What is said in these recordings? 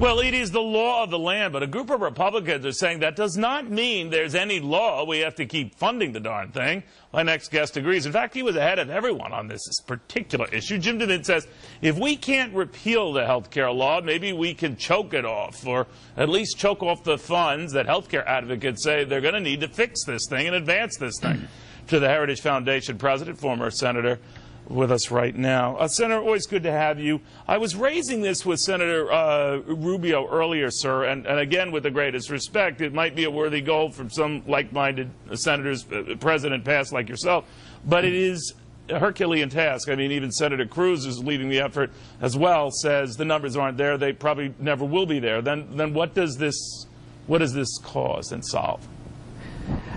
Well, it is the law of the land, but a group of Republicans are saying that does not mean there's any law. We have to keep funding the darn thing. My next guest agrees. In fact, he was ahead of everyone on this particular issue. Jim DeMint says if we can't repeal the health care law, maybe we can choke it off, or at least choke off the funds that health care advocates say they're going to need to fix this thing and advance this thing. To the Heritage Foundation president, former senator, with us right now. Senator, always good to have you. I was raising this with Senator Rubio earlier, sir, and again, with the greatest respect, it might be a worthy goal from some like-minded senators, president past like yourself, but it is a Herculean task. I mean, even Senator Cruz, who's leading the effort as well, says the numbers aren't there. They probably never will be there. Then what does this cause and solve?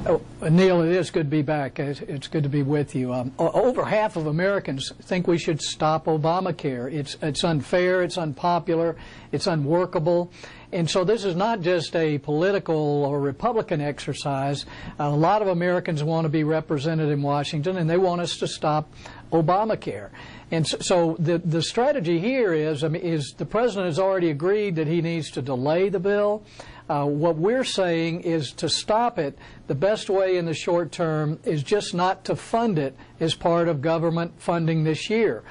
Oh, Neil, it is good to be back. It's good to be with you. Over half of Americans think we should stop Obamacare. It's unfair, it's unpopular, it's unworkable. And so this is not just a political or Republican exercise. A lot of Americans want to be represented in Washington, and they want us to stop Obamacare. And so the strategy here is the president has already agreed that he needs to delay the bill. What we're saying is to stop it, the best way in the short term is just not to fund it as part of government funding this year.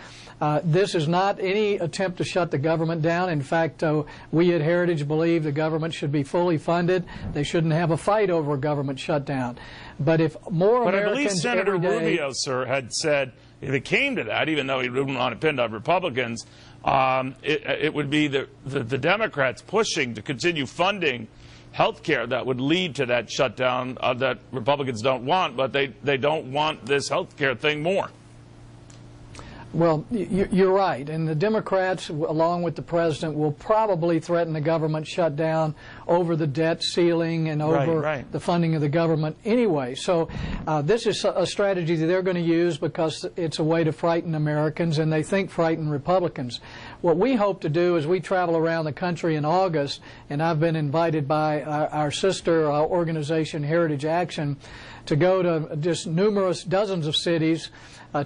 This is not any attempt to shut the government down. In fact, we at Heritage believe the government should be fully funded. They shouldn't have a fight over a government shutdown. But if more Americans I believe Senator every day, Rubio, sir, had said if it came to that, even though he wouldn't want to pin on Republicans, it would be the Democrats pushing to continue funding health care that would lead to that shutdown that Republicans don't want, but they don't want this health care thing more. Well, you're right, and the Democrats, along with the president, will probably threaten the government shutdown over the debt ceiling and over the funding of the government anyway. So this is a strategy that they're going to use because it's a way to frighten Americans, and they think frighten Republicans. What we hope to do is we travel around the country in August, and I've been invited by our sister organization, Heritage Action, to go to just dozens of cities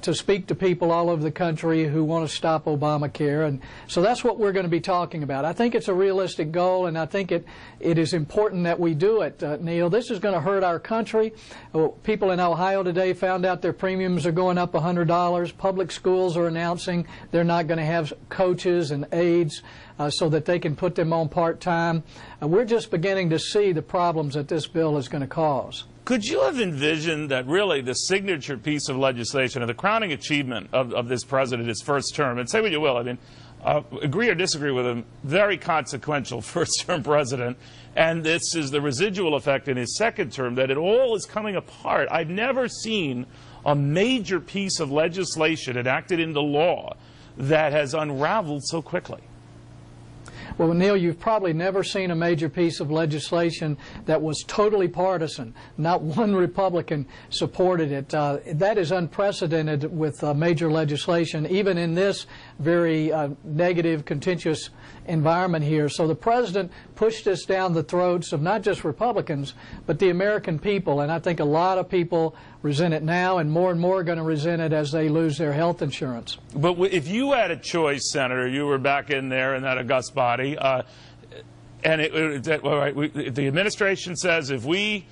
to speak to people all over the country who want to stop Obamacare. And so that's what we're going to be talking about. I think it's a realistic goal, and I think it is important that we do it, Neil. This is going to hurt our country. People in Ohio today found out their premiums are going up $100. Public schools are announcing they're not going to have coaches and aides so that they can put them on part-time. We're just beginning to see the problems that this bill is going to cause. Could you have envisioned that really the signature piece of legislation and the crowning achievement of this president, his first term, and say what you will, I mean, agree or disagree with him, very consequential first-term president, and this is the residual effect in his second term, that it all is coming apart. I've never seen a major piece of legislation enacted into law that has unraveled so quickly. Well, Neil, you've probably never seen a major piece of legislation that was totally partisan. Not one Republican supported it. That is unprecedented with major legislation, even in this very negative, contentious environment here. So the president pushed this down the throats of not just Republicans, but the American people. And I think a lot of people resent it now, and more are going to resent it as they lose their health insurance. But if you had a choice, Senator, you were back in there in that august body, and the administration says if we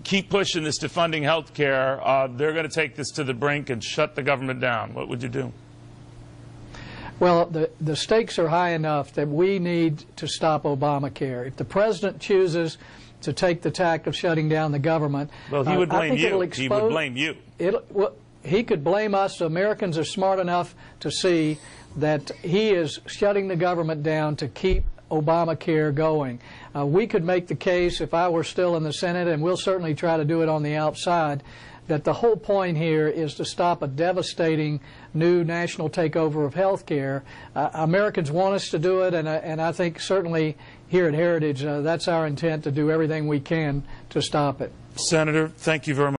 keep pushing this defunding health care, they're going to take this to the brink and shut the government down. What would you do? Well, the stakes are high enough that we need to stop Obamacare. If the president chooses to take the tack of shutting down the government, well, he would blame you. He would blame you. He could blame us. Americans are smart enough to see that he is shutting the government down to keep Obamacare going. We could make the case, if I were still in the Senate, and we'll certainly try to do it on the outside, that the whole point here is to stop a devastating new national takeover of health care. Americans want us to do it, and I think certainly here at Heritage that's our intent, to do everything we can to stop it. Senator, thank you very much.